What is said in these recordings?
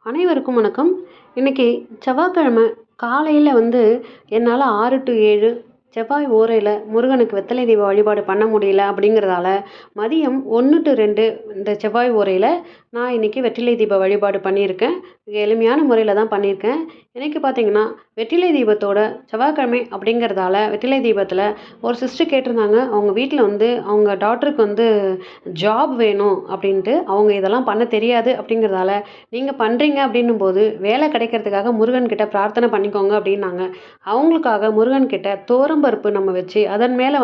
அனைவருக்கும் வணக்கம். இன்னைக்கு செவ்வாய்க்கிழமை காலையில என்னால 6 டூ 7 செவ்வாய் ஓரையில முருகனுக்கு வெத்தலை தீப வழிபாடு பண்ண முடியல அப்படிங்கிறதால, மதியம் 1 டூ 2 இந்த செவ்வாய் ஓரையில நான் இன்னைக்கு வெற்றிலை தீப வழிபாடு பண்ணியிருக்கேன். மிக எளிமையான முறையில தான் பண்ணியிருக்கேன். இன்னைக்கு பார்த்தீங்கன்னா, வெற்றிலை தீபத்தோட செவ்வாய்க்கிழமை அப்படிங்கிறதால வெற்றிலை தீபத்தில ஒரு சிஸ்டர் கேட்டிருந்தாங்க. அவங்க வீட்ல அவங்க டாட்டருக்கு ஜாப் வேணும் அப்படின்ட்டு. அவங்க இதெல்லாம் பண்ண தெரியாது அப்படிங்கிறதால, நீங்க பண்றீங்க அப்படின்னும்போது, வேலை கிடைக்கிறதுக்காக முருகன் கிட்ட பிரார்த்தனை பண்ணிக்கோங்க அப்படின்னாங்க. அவங்களுக்காக முருகன் கிட்ட துவரம்பருப்பு நம்ம வச்சு, அதன் மேல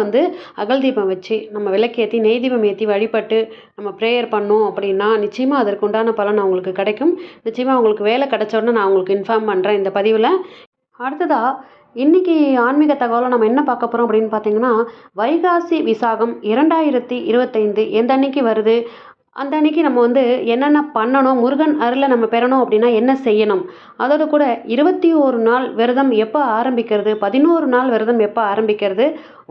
அகல் தீபம் வச்சு, நம்ம விளக்கேத்தி, நெய் தீபம் ஏத்தி வழிபட்டு, நம்ம ப்ரேயர் பண்ணோம் அப்படின்னா, நிச்சயமா அதற்குண்டான பலன் அவங்களுக்கு கிடைக்கும். நிச்சயமா அவங்களுக்கு வேலை கிடைச்ச உடனே நான் உங்களுக்கு இன்ஃபார்ம் பண்றேன் இந்த பதிவுல. அடுத்ததா, இன்னைக்கு ஆன்மீக தகவல நம்ம என்ன பார்க்க போறோம் அப்படின்னு பார்த்தீங்கன்னா, வைகாசி விசாகம் 2025 எந்த அன்னைக்கு வருது? அந்த அன்னைக்கு நம்ம என்னென்ன பண்ணணும்? முருகன் அருள நம்ம பெறணும் அப்படின்னா என்ன செய்யணும்? அதோட கூட 21 நாள் விரதம் எப்ப ஆரம்பிக்கிறது? 11 நாள் விரதம் எப்ப ஆரம்பிக்கிறது?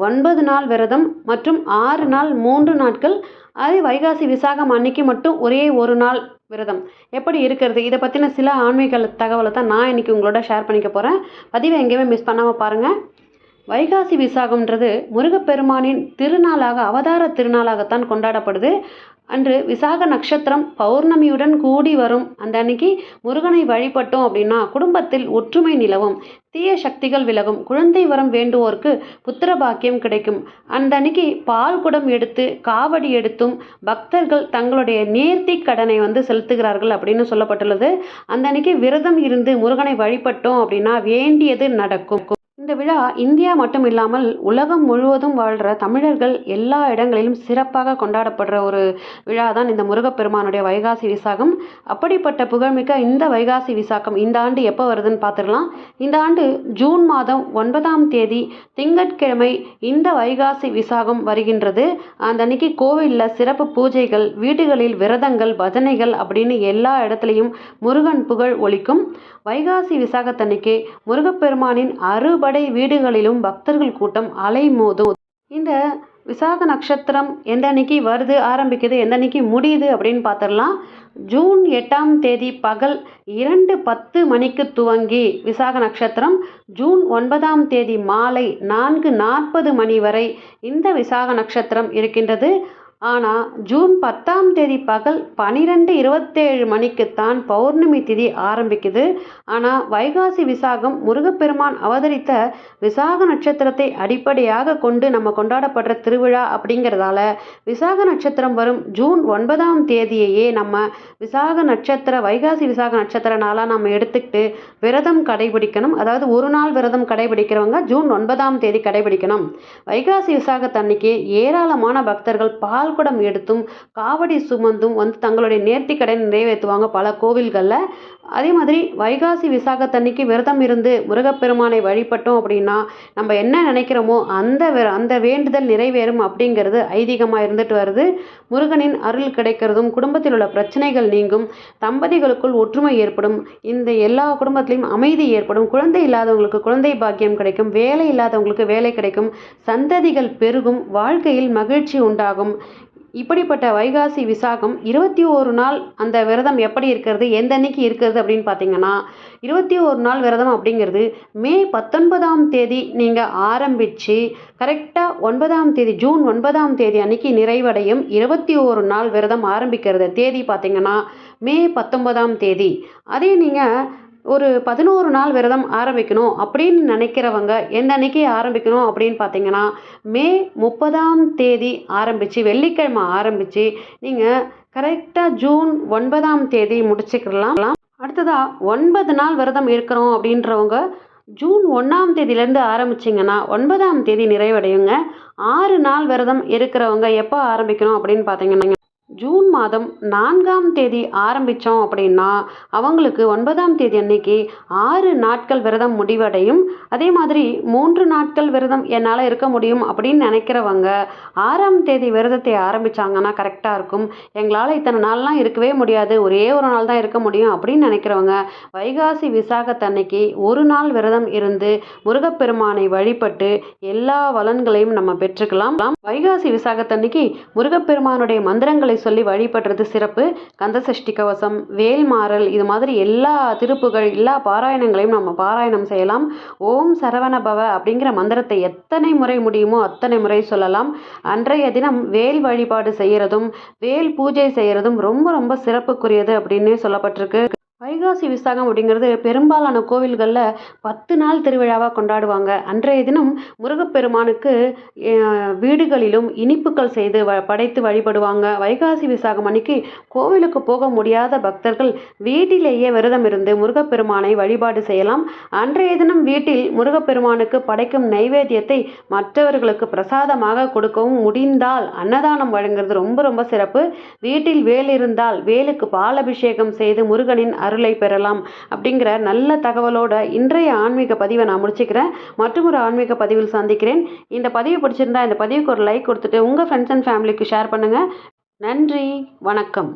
9 நாள் விரதம் மற்றும் 6 நாள் 3 நாட்கள். அதே வைகாசி விசாகம் அன்னைக்கு மட்டும் ஒரே ஒரு நாள் விரதம் எப்படி இருக்கிறது? இதை பத்தின சில ஆன்மீக தகவலை தான் நான் இன்னைக்கு உங்களோட ஷேர் பண்ணிக்க போறேன். பதிவை எங்கேயுமே மிஸ் பண்ணாம பாருங்க. வைகாசி விசாகம்ன்றது முருகப்பெருமானின் திருநாளாக, அவதார திருநாளாகத்தான் கொண்டாடப்படுது. அன்று விசாக நட்சத்திரம் பௌர்ணமியுடன் கூடி வரும். அந்த அன்னைக்கு முருகனை வழிபட்டோம் அப்படின்னா குடும்பத்தில் ஒற்றுமை நிலவும், தீய சக்திகள் விலகும், குழந்தை வரம் வேண்டுவோருக்கு புத்திர பாக்கியம் கிடைக்கும். அந்த அன்னைக்கு பால் குடம் எடுத்து காவடி எடுத்தும் பக்தர்கள் தங்களுடைய நேர்த்தி கடனை செலுத்துகிறார்கள் அப்படின்னு சொல்லப்பட்டுள்ளது. அந்த அன்னைக்கு விரதம் இருந்து முருகனை வழிபட்டோம் அப்படின்னா வேண்டியது நடக்கும். இந்த விழா இந்தியா மட்டும் இல்லாமல் உலகம் முழுவதும் வாழ்கிற தமிழர்கள் எல்லா இடங்களிலும் சிறப்பாக கொண்டாடப்படுற ஒரு விழா தான் இந்த முருகப்பெருமானுடைய வைகாசி விசாகம். அப்படிப்பட்ட புகழ்மிக்க இந்த வைகாசி விசாகம் இந்த ஆண்டு எப்போ வருதுன்னு பார்த்துடலாம். இந்த ஆண்டு ஜூன் மாதம் 9ஆம் தேதி திங்கட்கிழமை இந்த வைகாசி விசாகம் வருகின்றது. அந்த அன்னைக்கு கோவிலில் சிறப்பு பூஜைகள், வீடுகளில் விரதங்கள், பஜனைகள் அப்படின்னு எல்லா இடத்துலையும் முருகன் புகழ் ஒலிக்கும். வைகாசி விசாகத்தன்னைக்கு முருகப்பெருமானின் அறுபடை வீடுகளிலும் பக்தர்கள் கூட்டம் அலைமோதும். இந்த விசாக நட்சத்திரம் எந்த அன்னைக்கு வருது, ஆரம்பிக்குது, எந்த அன்னைக்கு முடியுது அப்படின்னு பார்த்துடலாம். ஜூன் 8ஆம் தேதி பகல் 2:10 மணிக்கு துவங்கி விசாக நட்சத்திரம் ஜூன் 9ஆம் தேதி மாலை 4:40 மணி வரை இந்த விசாக நட்சத்திரம் இருக்கின்றது. ஆனால் ஜூன் 10ஆம் தேதி பகல் 12:27 மணிக்குத்தான் பௌர்ணமி திதி ஆரம்பிக்குது. ஆனால் வைகாசி விசாகம் முருகப்பெருமான் அவதரித்த விசாக நட்சத்திரத்தை அடிப்படையாக கொண்டு நம்ம கொண்டாடப்படுற திருவிழா அப்படிங்கிறதால விசாக நட்சத்திரம் வரும் ஜூன் 9ஆம் தேதியையே நம்ம விசாக நட்சத்திர வைகாசி விசாக நட்சத்திர நாளாக நம்ம எடுத்துக்கிட்டு விரதம் கடைபிடிக்கணும். அதாவது ஒரு நாள் விரதம் கடைபிடிக்கிறவங்க ஜூன் 9ஆம் தேதி கடைபிடிக்கணும். வைகாசி விசாகத்தன்னைக்கு ஏராளமான பக்தர்கள் பால்குடம் எடுத்தும் காவடி சுமந்தும் தங்களுடைய நேர்த்தி கடன் நிறைவேற்றுவாங்க பல கோவில்களில். அதே மாதிரி வைகாசி விசாகத்தன்னைக்கு விரதம் இருந்து முருகப்பெருமானை வழிபட்டோம் அப்படின்னா நம்ம என்ன நினைக்கிறோமோ அந்த வேண்டுதல் நிறைவேறும் அப்படிங்கிறது ஐதீகமாக இருந்துட்டு வருது. முருகனின் அருள் கிடைக்கிறதும், குடும்பத்தில் உள்ள பிரச்சனைகள் நீங்கும், தம்பதிகளுக்குள் ஒற்றுமை ஏற்படும், இந்த எல்லா குடும்பத்திலையும் அமைதி ஏற்படும், குழந்தை இல்லாதவங்களுக்கு குழந்தை பாக்கியம் கிடைக்கும், வேலை இல்லாதவங்களுக்கு வேலை கிடைக்கும், சந்ததிகள் பெருகும், வாழ்க்கையில் மகிழ்ச்சி உண்டாகும். இப்படிப்பட்ட வைகாசி விசாகம் 21 நாள் அந்த விரதம் எப்படி இருக்கிறது, எந்த அன்னைக்கு இருக்கிறது அப்படின்னு பார்த்தீங்கன்னா, 21 நாள் விரதம் அப்படிங்கிறது மே 19ஆம் தேதி நீங்கள் ஆரம்பித்து கரெக்டாக 9ஆம் தேதி ஜூன் 9ஆம் தேதி அன்னைக்கு நிறைவடையும். 21 நாள் விரதம் ஆரம்பிக்கிறது தேதி பார்த்தீங்கன்னா மே 19ஆம் தேதி. அதே நீங்கள் ஒரு 11 நாள் விரதம் ஆரம்பிக்கணும் அப்படின்னு நினைக்கிறவங்க எந்த அன்னைக்கு ஆரம்பிக்கணும் அப்படின்னு பார்த்தீங்கன்னா மே 30ஆம் தேதி ஆரம்பித்து வெள்ளிக்கிழமை ஆரம்பித்து நீங்கள் கரெக்டாக ஜூன் 9ஆம் தேதி முடிச்சுக்கலாம். அடுத்ததாக 9 நாள் விரதம் இருக்கிறோம் அப்படின்றவங்க ஜூன் 1ஆம் தேதியிலேருந்து ஆரம்பிச்சிங்கன்னா 9ஆம் தேதி நிறைவடையுங்க. 6 நாள் விரதம் இருக்கிறவங்க எப்போ ஆரம்பிக்கணும் அப்படின்னு பார்த்தீங்கன்னா ஜூன் மாதம் 4ஆம் தேதி ஆரம்பித்தோம் அப்படின்னா அவங்களுக்கு 9ஆம் தேதி அன்னைக்கு 6 நாட்கள் விரதம் முடிவடையும். அதே மாதிரி 3 நாட்கள் விரதம் என்னால் இருக்க முடியும் அப்படின்னு நினைக்கிறவங்க 6ஆம் தேதி விரதத்தை ஆரம்பித்தாங்கன்னா கரெக்டாக இருக்கும். எங்களால் இத்தனை நாள்லாம் இருக்கவே முடியாது, ஒரே ஒரு நாள் தான் இருக்க முடியும் அப்படின்னு நினைக்கிறவங்க வைகாசி விசாகத்தன்னைக்கு ஒரு நாள் விரதம் இருந்து முருகப்பெருமானை வழிபட்டு எல்லா வளன்களையும் நம்ம பெற்றுக்கலாம். வைகாசி விசாகத்தன்னைக்கு முருகப்பெருமானுடைய மந்திரங்களை திருப்புகளை சொல்லி வழிபடுறது சிறப்பு. கந்தசஷ்டி கவசம், வேல்மாறல் இது மாதிரி எல்லா திருப்புகள் எல்லா பாராயணங்களையும் நம்ம பாராயணம் செய்யலாம். ஓம் சரவண பவ அப்படிங்கிற மந்திரத்தை எத்தனை முறை முடியுமோ அத்தனை முறை சொல்லலாம். அன்றைய தினம் வேல் வழிபாடு செய்கிறதும் வேல் பூஜை செய்கிறதும் ரொம்ப ரொம்ப சிறப்புக்குரியது அப்படின்னு சொல்லப்பட்டிருக்கு. வைகாசி விசாகம் அப்படிங்கிறது பெரும்பாலான கோவில்களில் 10 நாள் திருவிழாவாக கொண்டாடுவாங்க. அன்றைய தினம் முருகப்பெருமானுக்கு வீடுகளிலும் இனிப்புகள் செய்து படைத்து வழிபடுவாங்க. வைகாசி விசாகம் அன்னைக்கு கோவிலுக்கு போக முடியாத பக்தர்கள் வீட்டிலேயே விரதம் இருந்து முருகப்பெருமானை வழிபாடு செய்யலாம். அன்றைய தினம் வீட்டில் முருகப்பெருமானுக்கு படைக்கும் நைவேத்தியத்தை மற்றவர்களுக்கு பிரசாதமாக கொடுக்கவும் முடிந்தால் அன்னதானம் வழங்குறது ரொம்ப ரொம்ப சிறப்பு. வீட்டில் வேல் இருந்தால் வேலுக்கு பாலபிஷேகம் செய்து முருகனின் அருளை பெறலாம் அப்படிங்கிற நல்ல தகவலோட இன்றைய ஆன்மீக பதிவை நான் முடிச்சுக்கிறேன். மற்றும் ஒரு ஆன்மீக பதிவில் சந்திக்கிறேன். இந்த பதிவு பிடிச்சிருந்தா இந்த பதிவுக்கு ஒரு லைக் கொடுத்துட்டு உங்கள் ஃப்ரெண்ட்ஸ் அண்ட் ஃபேமிலிக்கு ஷேர் பண்ணுங்கள். நன்றி, வணக்கம்.